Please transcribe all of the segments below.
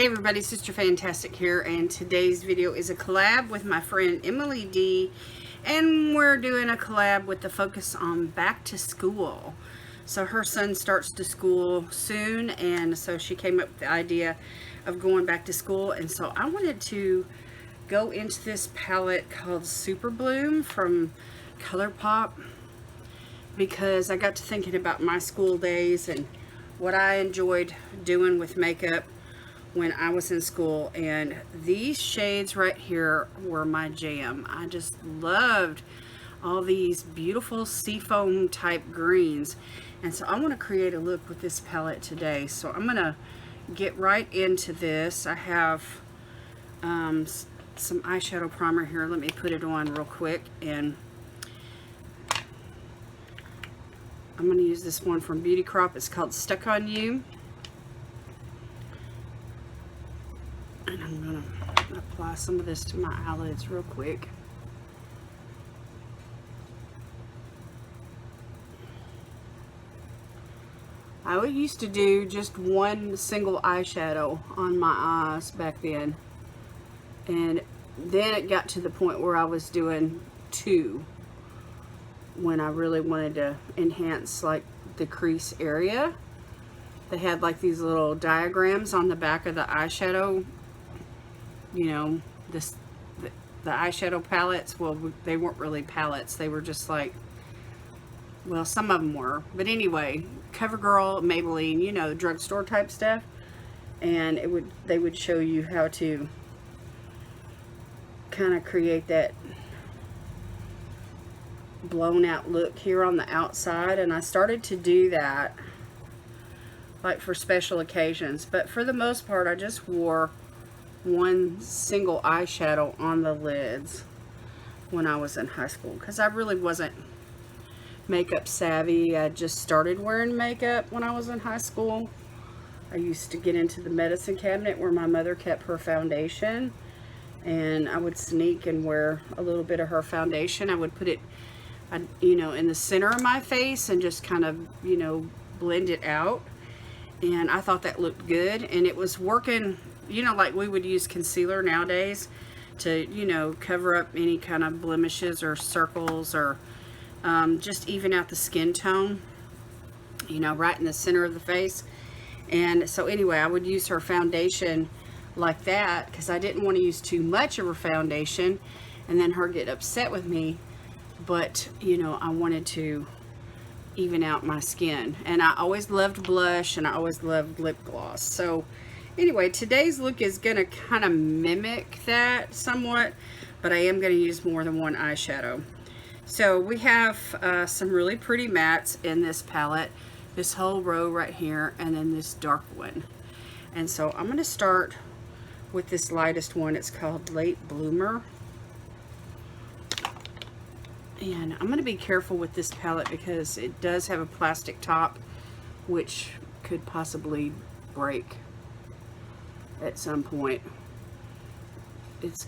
Hey everybody, Sister Fantastic here, and today's video is a collab with my friend Emily D, and we're doing a collab with the focus on back to school. So her son starts to school soon, and so she came up with the idea of going back to school, and so I wanted to go into this palette called Super Bloom from ColourPop because I got to thinking about my school days and what I enjoyed doing with makeup when I was in school, and these shades right here were my jam. I just loved all these beautiful seafoam type greens, and so I want to create a look with this palette today. So I'm gonna get right into this. I have some eyeshadow primer here. Let me put it on real quick, and I'm going to use this one from Beauty Crop. It's called Stuck on You. And I'm going to apply some of this to my eyelids real quick. I used to do just one single eyeshadow on my eyes back then. And then it got to the point where I was doing two when I really wanted to enhance like the crease area. They had like these little diagrams on the back of the eyeshadow, you know, the eyeshadow palettes. Well, they weren't really palettes, they were just like, well, some of them were, but anyway, CoverGirl, Maybelline, you know, drugstore type stuff. And they would show you how to kind of create that blown out look here on the outside, and I started to do that like for special occasions, but for the most part I just wore one single eyeshadow on the lids when I was in high school because I really wasn't makeup savvy. I just started wearing makeup when I was in high school. I used to get into the medicine cabinet where my mother kept her foundation, and I would sneak and wear a little bit of her foundation. I would put it, you know, in the center of my face and just kind of, you know, blend it out. And I thought that looked good, and it was working, you know, like we would use concealer nowadays to, you know, cover up any kind of blemishes or circles, or just even out the skin tone, you know, right in the center of the face. And so anyway, I would use her foundation like that because I didn't want to use too much of her foundation and then her get upset with me. But, you know, I wanted to even out my skin. And I always loved blush, and I always loved lip gloss. So anyway, today's look is going to kind of mimic that somewhat, but I am going to use more than one eyeshadow. So we have some really pretty mattes in this palette. This whole row right here, and then this dark one. And so I'm going to start with this lightest one. It's called Late Bloomer. And I'm going to be careful with this palette because it does have a plastic top which could possibly break at some point. It's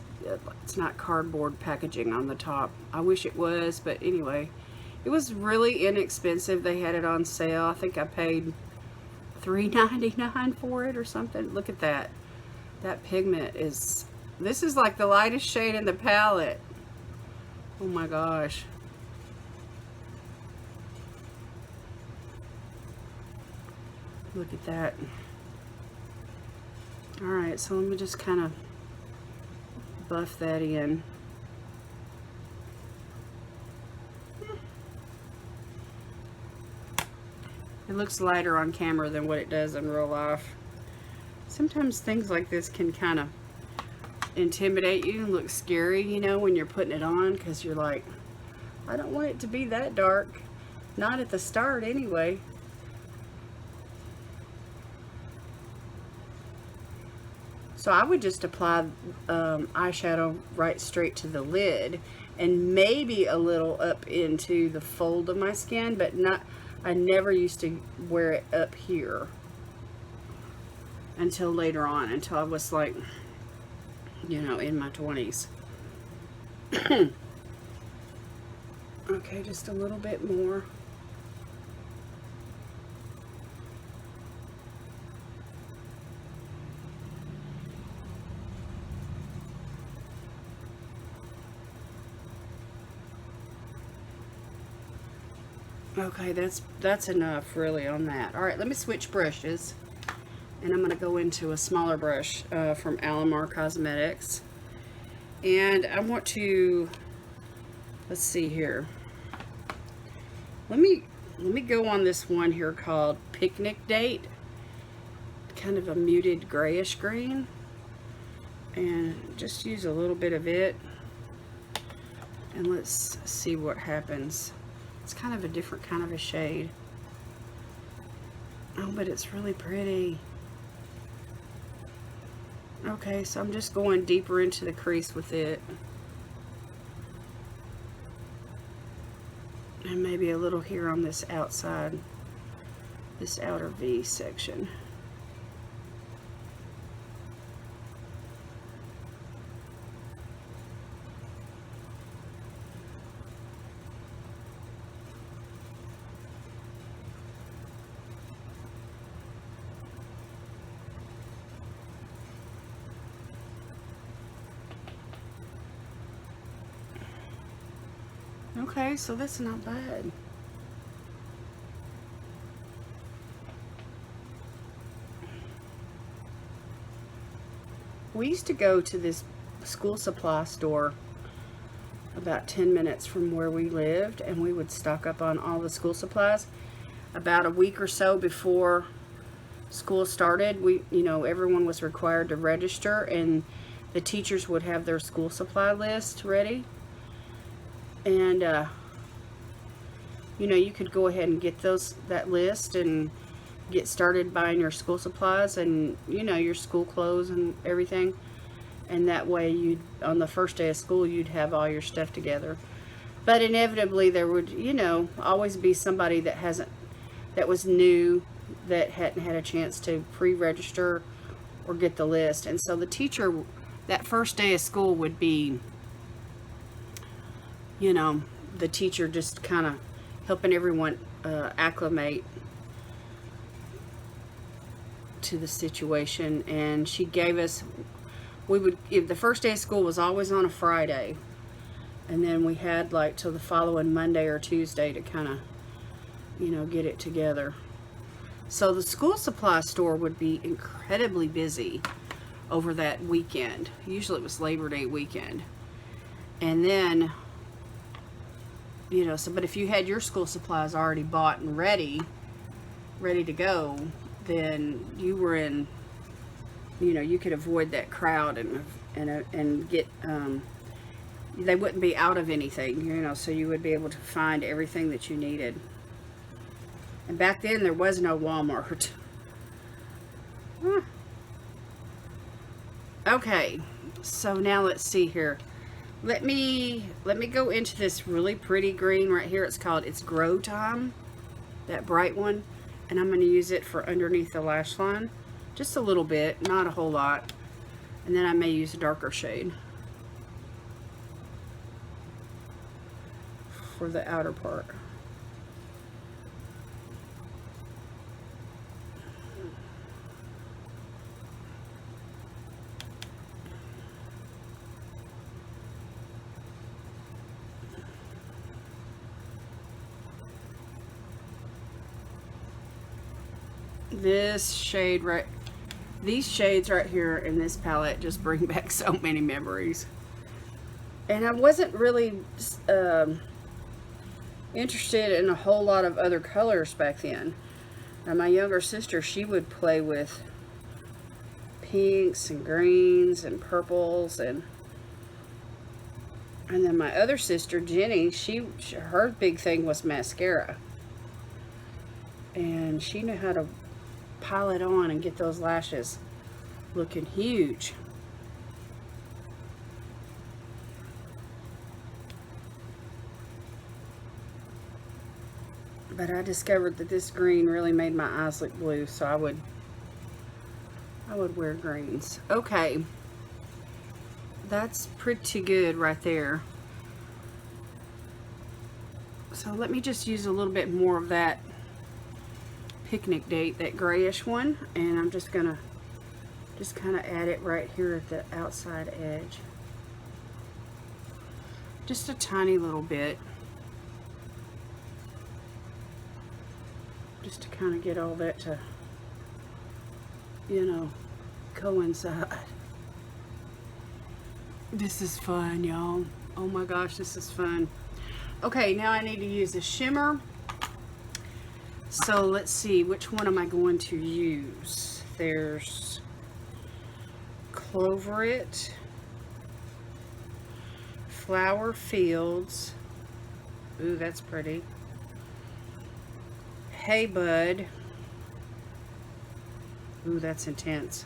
not cardboard packaging on the top. I wish it was, but anyway, it was really inexpensive. They had it on sale. I think I paid $3.99 for it or something. Look at that. That pigment is, this is like the lightest shade in the palette. Oh my gosh. Look at that. Alright, so let me just kind of buff that in. It looks lighter on camera than what it does in real life. Sometimes things like this can kind of intimidate you and look scary, you know, when you're putting it on, because you're like, I don't want it to be that dark. Not at the start anyway. So I would just apply eyeshadow right straight to the lid, and maybe a little up into the fold of my skin, but not, I never used to wear it up here until later on, until I was like, you know, in my 20s. Okay, just a little bit more. Okay, that's enough really on that. All right, let me switch brushes. And I'm going to go into a smaller brush from Alamar Cosmetics. And I want to, let's see here. Let me go on this one here called Picnic Date. Kind of a muted grayish green. And just use a little bit of it. And let's see what happens. It's kind of a different kind of a shade. Oh, but it's really pretty. Okay, so I'm just going deeper into the crease with it. And maybe a little here on this outside, this outer V section. Okay, so that's not bad. We used to go to this school supply store about 10 minutes from where we lived, and we would stock up on all the school supplies. About a week or so before school started, everyone was required to register, and the teachers would have their school supply list ready. And you could go ahead and get that list and get started buying your school supplies and your school clothes and everything. And that way, on the first day of school, you'd have all your stuff together. But inevitably, there would always be somebody that was new, that hadn't had a chance to pre-register or get the list. And so the teacher, that first day of school would be, the teacher just kind of helping everyone acclimate to the situation. And she gave us, the first day of school was always on a Friday, and then we had like till the following Monday or Tuesday to kind of get it together. So the school supply store would be incredibly busy over that weekend. Usually it was Labor Day weekend. And then but if you had your school supplies already bought and ready to go, then you were in, you could avoid that crowd and get, they wouldn't be out of anything, so you would be able to find everything that you needed. And back then there was no Walmart. Okay, so now let's see here. Let me go into this really pretty green right here. It's Grow Time, that bright one, and I'm going to use it for underneath the lash line, just a little bit, not a whole lot, and then I may use a darker shade for the outer part. These shades right here in this palette just bring back so many memories. And I wasn't really interested in a whole lot of other colors back then. Now my younger sister, she would play with pinks and greens and purples, and then my other sister, Jenny, her big thing was mascara. And she knew how to pile it on and get those lashes looking huge. But I discovered that this green really made my eyes look blue, so I would wear greens. Okay, that's pretty good right there. So let me just use a little bit more of that Picnic Date, that grayish one, and I'm just gonna kind of add it right here at the outside edge, just a tiny little bit. just to kind of get all that to, you know, coincide. This is fun, y'all. Oh my gosh, this is fun. Okay, now I need to use a shimmer. So let's see, which one am I going to use? There's Clover It, Flower Fields. Ooh, that's pretty. Hey Bud. Ooh, that's intense.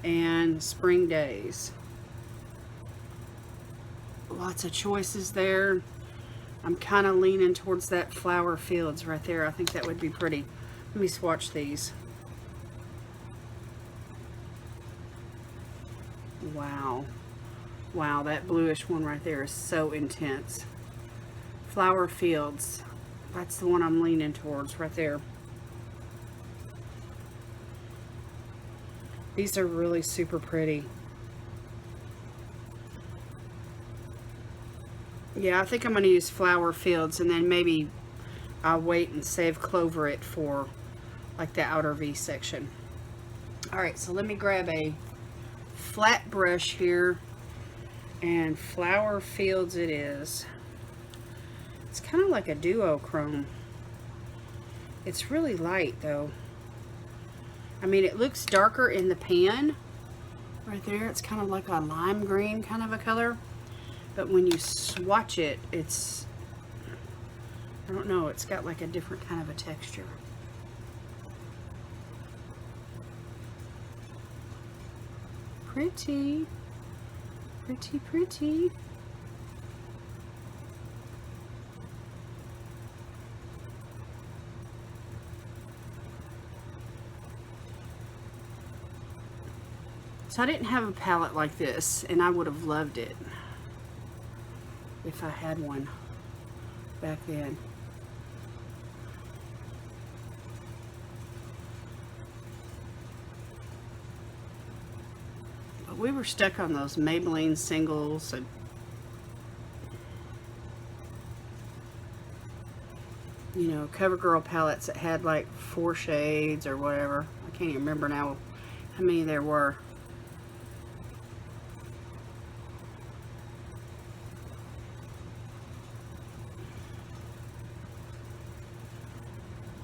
And Spring Days. Lots of choices there. I'm kind of leaning towards that Flower Fields right there. I think that would be pretty. Let me swatch these. Wow. Wow, that bluish one right there is so intense. Flower Fields. That's the one I'm leaning towards right there. These are really super pretty. Yeah, I think I'm going to use Flower Fields, and then maybe I'll wait and save Clover It for like the outer V section. Alright, so let me grab a flat brush here, and Flower Fields it is. It's kind of like a duochrome. It's really light though. I mean, it looks darker in the pan right there. It's kind of like a lime green kind of a color. But when you swatch it, it's, I don't know, it's got like a different kind of a texture. Pretty. Pretty, pretty. So I didn't have a palette like this, and I would have loved it if I had one back then. But we were stuck on those Maybelline singles and you know, CoverGirl palettes that had like 4 shades or whatever. I can't even remember now how many there were.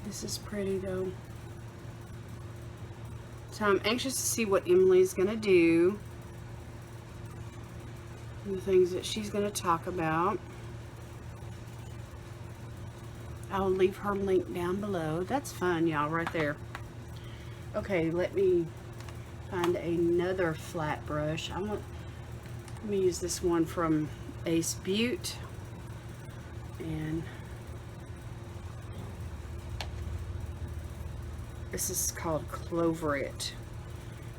This is pretty though. So I'm anxious to see what Emily's gonna do. And the things that she's gonna talk about. I'll leave her link down below. That's fun, y'all, right there. Okay, let me find another flat brush. Let me use this one from Ace Beauty. And this is called Clover It.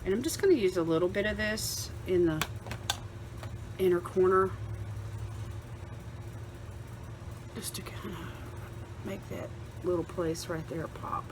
And I'm just going to use a little bit of this in the inner corner. Just to kind of make that little place right there pop.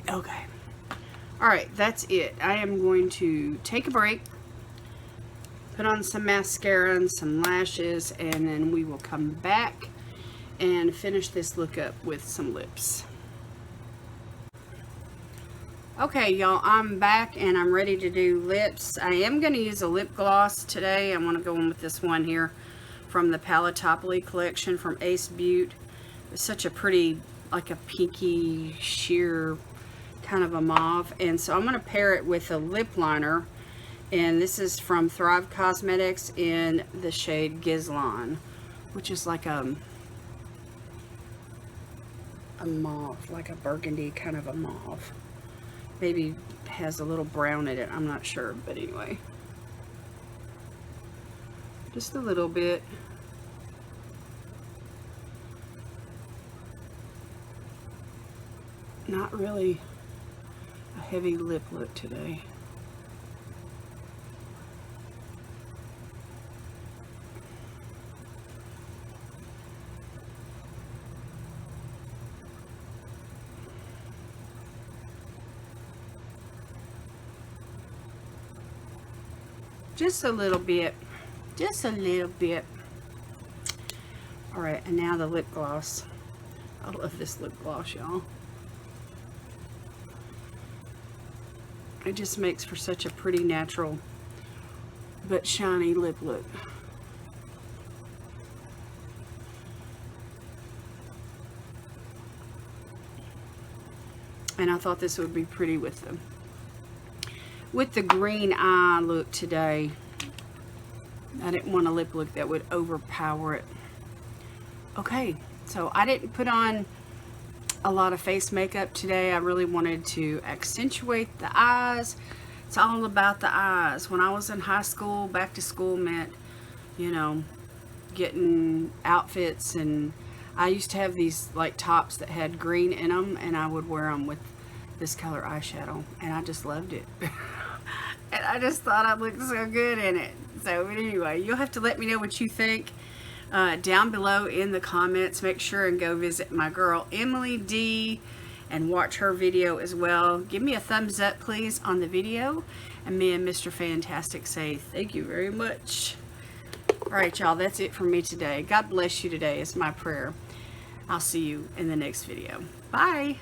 Okay. Alright, that's it. I am going to take a break, put on some mascara and some lashes, and then we will come back and finish this look up with some lips. Okay, y'all, I'm back and I'm ready to do lips. I am going to use a lip gloss today. I want to go in with this one here from the Palatopoli collection from Ace Beauty. It's such a pretty, like a pinky sheer kind of a mauve, and so I'm going to pair it with a lip liner, and this is from Thrive Cosmetics in the shade Gizlan, which is like a mauve, like a burgundy kind of a mauve. Maybe has a little brown in it, I'm not sure, but anyway, just a little bit. not really a heavy lip look today. Just a little bit. Just a little bit. Alright, and now the lip gloss. I love this lip gloss, y'all. It just makes for such a pretty, natural, but shiny lip look. And I thought this would be pretty with the green eye look today. I didn't want a lip look that would overpower it. Okay, so I didn't put on a lot of face makeup today. I really wanted to accentuate the eyes. It's all about the eyes. When I was in high school, back to school meant, you know, getting outfits, and I used to have these like tops that had green in them, and I would wear them with this color eyeshadow, and I just loved it. And I just thought I looked so good in it. So anyway, you'll have to let me know what you think down below in the comments. Make sure and go visit my girl Emily D and watch her video as well. Give me a thumbs up please on the video, and me and Mr. Fantastic say thank you very much. Alright y'all, that's it for me today. God bless you today is my prayer. I'll see you in the next video. Bye.